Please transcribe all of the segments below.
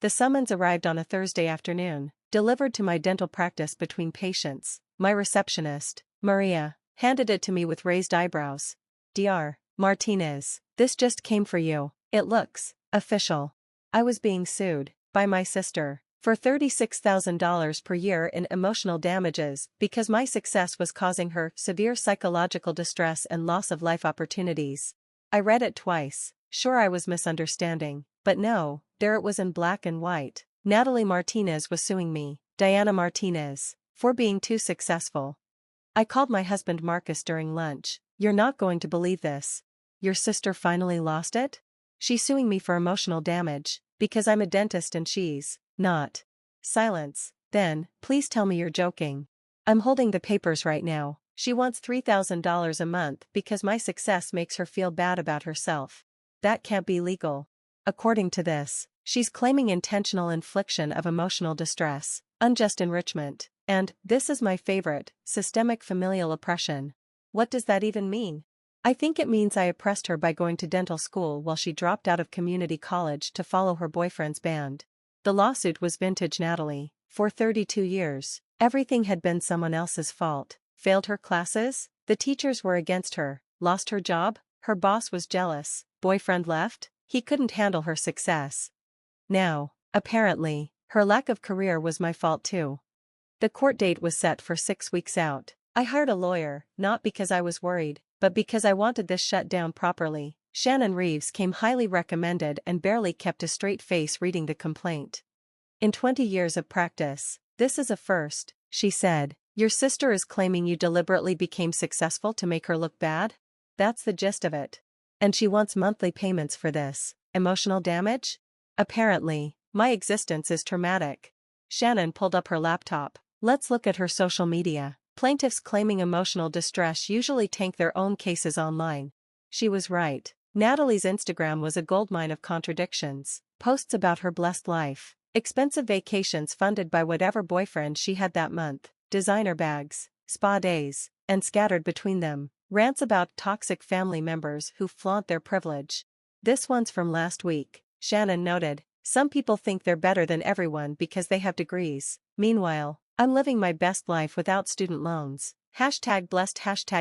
The summons arrived on a Thursday afternoon, delivered to my dental practice between patients. My receptionist, Maria, handed it to me with raised eyebrows. "Dr. Martinez, this just came for you. It looks official." I was being sued by my sister for $36,000 per year in emotional damages because my success was causing her severe psychological distress and loss of life opportunities. I read it twice, sure I was misunderstanding, but no, there it was in black and white. Natalie Martinez was suing me, Diana Martinez, for being too successful. I called my husband Marcus during lunch. "You're not going to believe this. Your sister finally lost it? She's suing me for emotional damage, because I'm a dentist and she's not." Silence. "Then, please tell me you're joking." "I'm holding the papers right now. She wants $3,000 a month because my success makes her feel bad about herself. That can't be legal. According to this, she's claiming intentional infliction of emotional distress, unjust enrichment, and, this is my favorite, systemic familial oppression." What does that even mean? I think it means I oppressed her by going to dental school while she dropped out of community college to follow her boyfriend's band. The lawsuit was vintage Natalie. For 32 years, everything had been someone else's fault. Failed her classes? The teachers were against her. Lost her job? Her boss was jealous. Boyfriend left? He couldn't handle her success. Now, apparently, her lack of career was my fault too. The court date was set for 6 weeks out. I hired a lawyer, not because I was worried, but because I wanted this shut down properly. Shannon Reeves came highly recommended and barely kept a straight face reading the complaint. "In 20 years of practice, this is a first," she said. "Your sister is claiming you deliberately became successful to make her look bad? That's the gist of it. And she wants monthly payments for this. Emotional damage? Apparently, my existence is traumatic." Shannon pulled up her laptop. "Let's look at her social media." Plaintiffs claiming emotional distress usually tank their own cases online. She was right. Natalie's Instagram was a goldmine of contradictions. Posts about her blessed life, expensive vacations funded by whatever boyfriend she had that month, designer bags, spa days, and scattered between them, rants about toxic family members who flaunt their privilege. "This one's from last week," Shannon noted. "Some people think they're better than everyone because they have degrees. Meanwhile, I'm living my best life without student loans. #blessed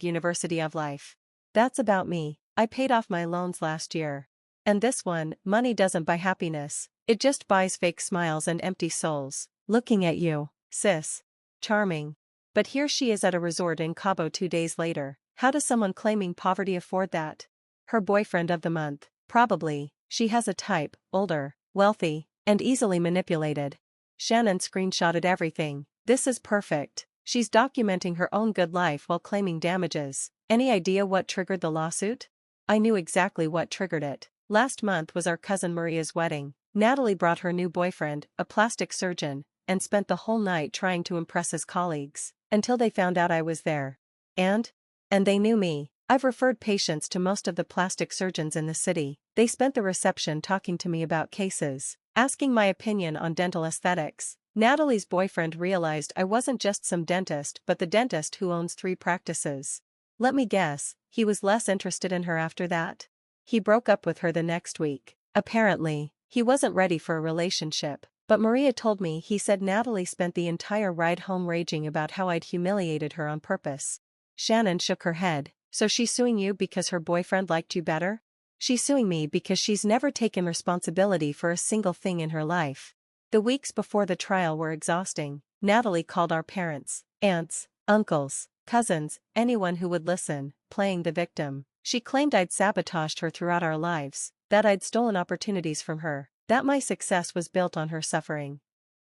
#University of Life. That's about me. I paid off my loans last year. And this one, money doesn't buy happiness. It just buys fake smiles and empty souls. Looking at you, sis. Charming. But here she is at a resort in Cabo 2 days later. How does someone claiming poverty afford that? Her boyfriend of the month. Probably. She has a type, older, wealthy, and easily manipulated." Shannon screenshotted everything. "This is perfect. She's documenting her own good life while claiming damages. Any idea what triggered the lawsuit?" I knew exactly what triggered it. Last month was our cousin Maria's wedding. Natalie brought her new boyfriend, a plastic surgeon, and spent the whole night trying to impress his colleagues, until they found out I was there. And they knew me. I've referred patients to most of the plastic surgeons in the city. They spent the reception talking to me about cases, asking my opinion on dental aesthetics. Natalie's boyfriend realized I wasn't just some dentist but the dentist who owns 3 practices. Let me guess, he was less interested in her after that. He broke up with her the next week. Apparently, he wasn't ready for a relationship, but Maria told me he said Natalie spent the entire ride home raging about how I'd humiliated her on purpose. Shannon shook her head. "So she's suing you because her boyfriend liked you better?" "She's suing me because she's never taken responsibility for a single thing in her life." The weeks before the trial were exhausting. Natalie called our parents, aunts, uncles, cousins, anyone who would listen, playing the victim. She claimed I'd sabotaged her throughout our lives, that I'd stolen opportunities from her, that my success was built on her suffering.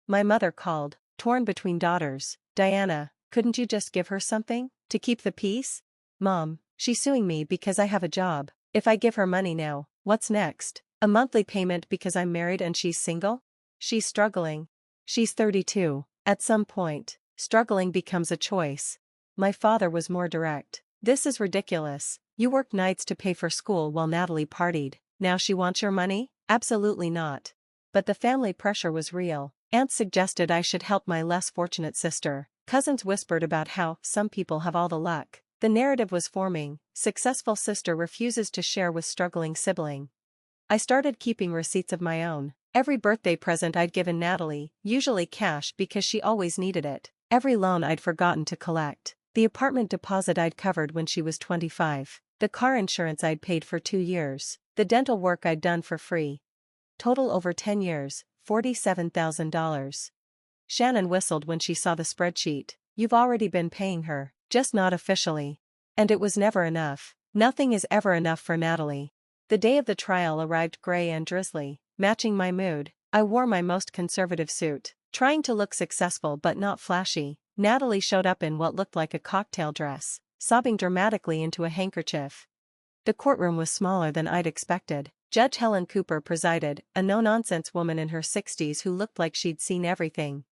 My mother called, torn between daughters. "Diana, couldn't you just give her something to keep the peace?" "Mom, she's suing me because I have a job. If I give her money now, what's next? A monthly payment because I'm married and she's single? She's struggling. She's 32. At some point, struggling becomes a choice." My father was more direct. "This is ridiculous. You worked nights to pay for school while Natalie partied. Now she wants your money?" "Absolutely not." But the family pressure was real. Aunts suggested I should help my less fortunate sister. Cousins whispered about how some people have all the luck. The narrative was forming. Successful sister refuses to share with struggling sibling. I started keeping receipts of my own. Every birthday present I'd given Natalie, usually cash because she always needed it. Every loan I'd forgotten to collect. The apartment deposit I'd covered when she was 25. The car insurance I'd paid for 2 years. The dental work I'd done for free. Total over 10 years, $47,000. Shannon whistled when she saw the spreadsheet. You've already been paying her, just not officially. And it was never enough. Nothing is ever enough for Natalie. The day of the trial arrived gray and drizzly, matching my mood. I wore my most conservative suit, trying to look successful but not flashy. Natalie showed up in what looked like a cocktail dress, sobbing dramatically into a handkerchief. The courtroom was smaller than I'd expected. Judge Helen Cooper presided, a no-nonsense woman in her 60s who looked like she'd seen everything.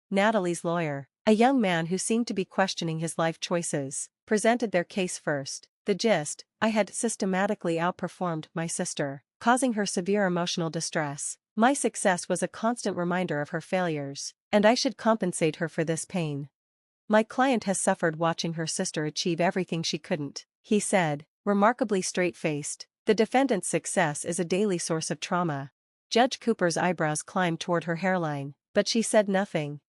Natalie's lawyer, a young man who seemed to be questioning his life choices, presented their case first. The gist: I had systematically outperformed my sister, causing her severe emotional distress. My success was a constant reminder of her failures, and I should compensate her for this pain. My client has suffered watching her sister achieve everything she couldn't, he said, remarkably straight-faced. The defendant's success is a daily source of trauma. Judge Cooper's eyebrows climbed toward her hairline, but she said nothing.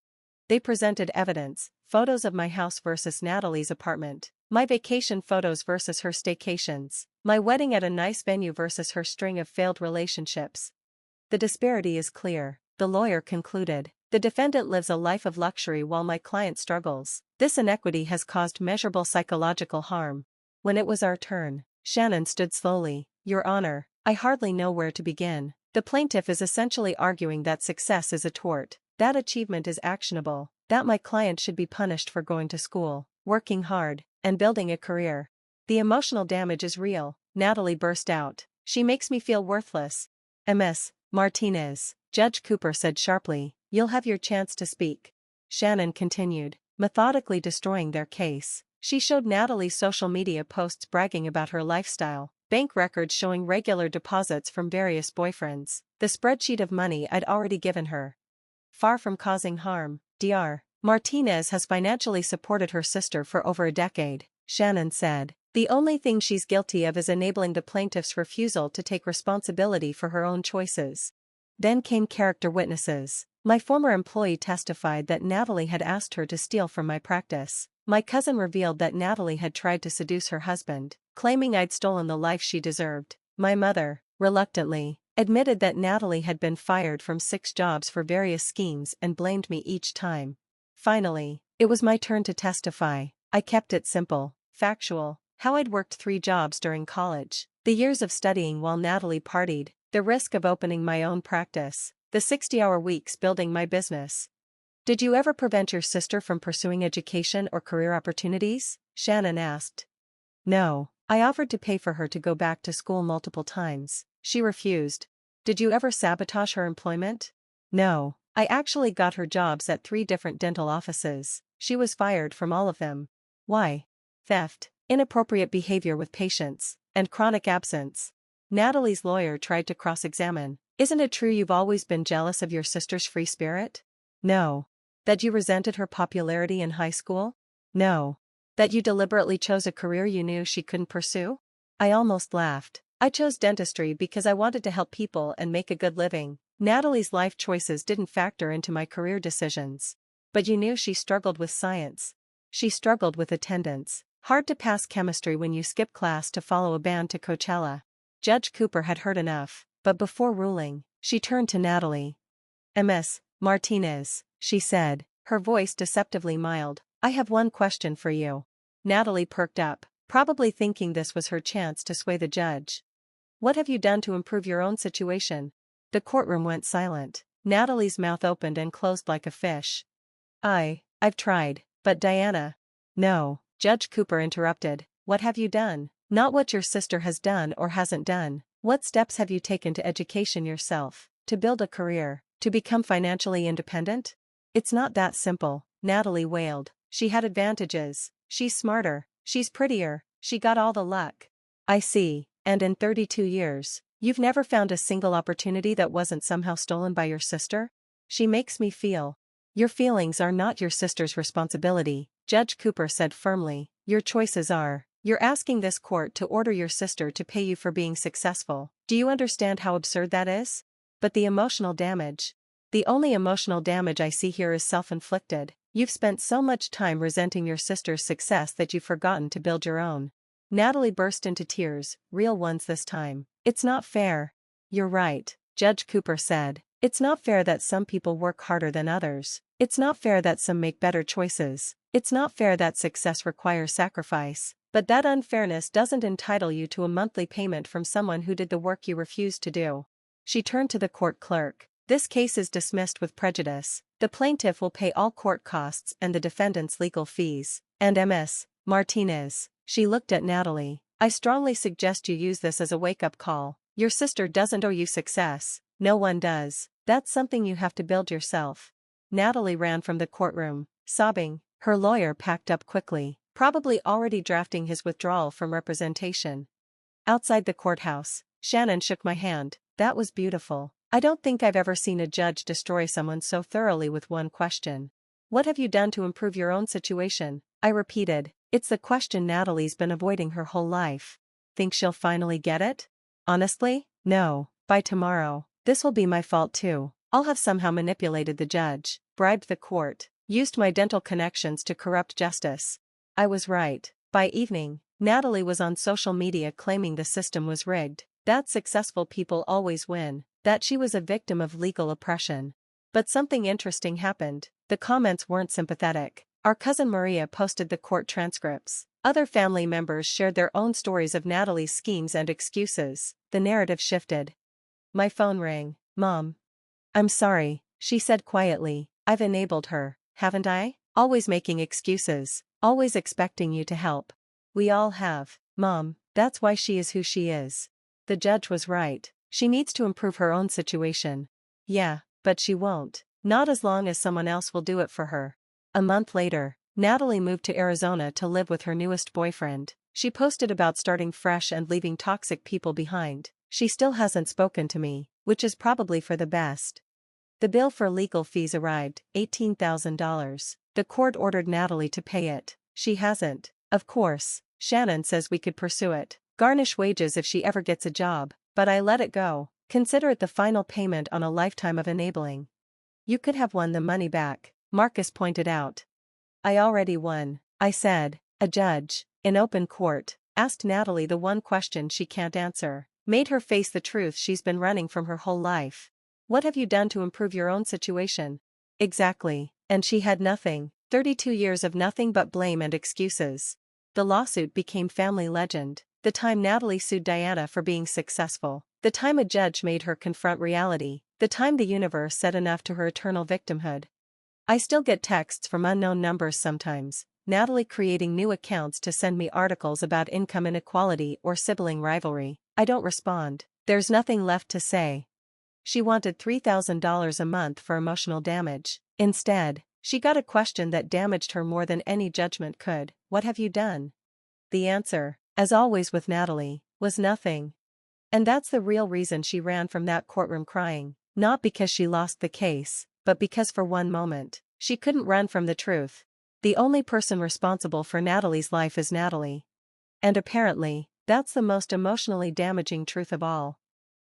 They presented evidence, photos of my house versus Natalie's apartment, my vacation photos versus her staycations, my wedding at a nice venue versus her string of failed relationships. The disparity is clear, the lawyer concluded. The defendant lives a life of luxury while my client struggles. This inequity has caused measurable psychological harm. When it was our turn, Shannon stood slowly. Your Honor, I hardly know where to begin. The plaintiff is essentially arguing that success is a tort, that achievement is actionable, that my client should be punished for going to school, working hard, and building a career. The emotional damage is real, Natalie burst out. She makes me feel worthless. Ms. Martinez, Judge Cooper said sharply, you'll have your chance to speak. Shannon continued, methodically destroying their case. She showed Natalie's social media posts bragging about her lifestyle, bank records showing regular deposits from various boyfriends, the spreadsheet of money I'd already given her. Far from causing harm, Dr. Martinez has financially supported her sister for over a decade, Shannon said. The only thing she's guilty of is enabling the plaintiff's refusal to take responsibility for her own choices. Then came character witnesses. My former employee testified that Natalie had asked her to steal from my practice. My cousin revealed that Natalie had tried to seduce her husband, claiming I'd stolen the life she deserved. My mother, reluctantly, admitted that Natalie had been fired from 6 jobs for various schemes and blamed me each time. Finally, it was my turn to testify. I kept it simple, factual, how I'd worked 3 jobs during college, the years of studying while Natalie partied, the risk of opening my own practice, the 60-hour weeks building my business. Did you ever prevent your sister from pursuing education or career opportunities? Shannon asked. No, I offered to pay for her to go back to school multiple times. She refused. Did you ever sabotage her employment? No, I actually got her jobs at 3 different dental offices. She was fired from all of them. Why? Theft, inappropriate behavior with patients, and chronic absence. Natalie's lawyer tried to cross-examine. Isn't it true you've always been jealous of your sister's free spirit? No. That you resented her popularity in high school? No. That you deliberately chose a career you knew she couldn't pursue? I almost laughed. I chose dentistry because I wanted to help people and make a good living. Natalie's life choices didn't factor into my career decisions. But you knew she struggled with science. She struggled with attendance. Hard to pass chemistry when you skip class to follow a band to Coachella. Judge Cooper had heard enough, but before ruling, she turned to Natalie. Ms. Martinez, she said, her voice deceptively mild, I have one question for you. Natalie perked up, probably thinking this was her chance to sway the judge. What have you done to improve your own situation? The courtroom went silent. Natalie's mouth opened and closed like a fish. I've tried, but Diana. No, Judge Cooper interrupted. What have you done? Not what your sister has done or hasn't done. What steps have you taken to education yourself, to build a career, to become financially independent? It's not that simple, Natalie wailed. She had advantages. She's smarter. She's prettier. She got all the luck. I see, and in 32 years, you've never found a single opportunity that wasn't somehow stolen by your sister? She makes me feel. Your feelings are not your sister's responsibility, Judge Cooper said firmly. Your choices are. You're asking this court to order your sister to pay you for being successful. Do you understand how absurd that is? But the emotional damage. The only emotional damage I see here is self-inflicted. You've spent so much time resenting your sister's success that you've forgotten to build your own. Natalie burst into tears, real ones this time. It's not fair. You're right, Judge Cooper said. It's not fair that some people work harder than others. It's not fair that some make better choices. It's not fair that success requires sacrifice. But that unfairness doesn't entitle you to a monthly payment from someone who did the work you refused to do. She turned to the court clerk. This case is dismissed with prejudice. The plaintiff will pay all court costs and the defendant's legal fees. And Ms. Martinez. She looked at Natalie. I strongly suggest you use this as a wake-up call. Your sister doesn't owe you success. No one does. That's something you have to build yourself. Natalie ran from the courtroom, sobbing. Her lawyer packed up quickly, probably already drafting his withdrawal from representation. Outside the courthouse, Shannon shook my hand. That was beautiful. I don't think I've ever seen a judge destroy someone so thoroughly with one question. What have you done to improve your own situation? I repeated. It's the question Natalie's been avoiding her whole life. Think she'll finally get it? Honestly? No. By tomorrow. This will be my fault too. I'll have somehow manipulated the judge, bribed the court, used my dental connections to corrupt justice. I was right. By evening, Natalie was on social media claiming the system was rigged, that successful people always win, that she was a victim of legal oppression. But something interesting happened. The comments weren't sympathetic. Our cousin Maria posted the court transcripts. Other family members shared their own stories of Natalie's schemes and excuses. The narrative shifted. My phone rang. Mom. I'm sorry, she said quietly. I've enabled her, haven't I? Always making excuses, always expecting you to help. We all have, Mom, that's why she is who she is. The judge was right. She needs to improve her own situation. Yeah, but she won't. Not as long as someone else will do it for her. A month later, Natalie moved to Arizona to live with her newest boyfriend. She posted about starting fresh and leaving toxic people behind. She still hasn't spoken to me, which is probably for the best. The bill for legal fees arrived, $18,000. The court ordered Natalie to pay it. She hasn't. Of course, Shannon says we could pursue it. Garnish wages if she ever gets a job, but I let it go. Consider it the final payment on a lifetime of enabling. You could have won the money back, Marcus pointed out. I already won, I said. A judge, in open court, asked Natalie the one question she can't answer, made her face the truth she's been running from her whole life. What have you done to improve your own situation? Exactly, and she had nothing. 32 years of nothing but blame and excuses. The lawsuit became family legend. The time Natalie sued Diana for being successful. The time a judge made her confront reality. The time the universe said enough to her eternal victimhood. I still get texts from unknown numbers sometimes. Natalie creating new accounts to send me articles about income inequality or sibling rivalry. I don't respond. There's nothing left to say. She wanted $3,000 a month for emotional damage. Instead, she got a question that damaged her more than any judgment could. What have you done? The answer, as always with Natalie, was nothing. And that's the real reason she ran from that courtroom crying. Not because she lost the case, but because for one moment, she couldn't run from the truth. The only person responsible for Natalie's life is Natalie. And apparently, that's the most emotionally damaging truth of all.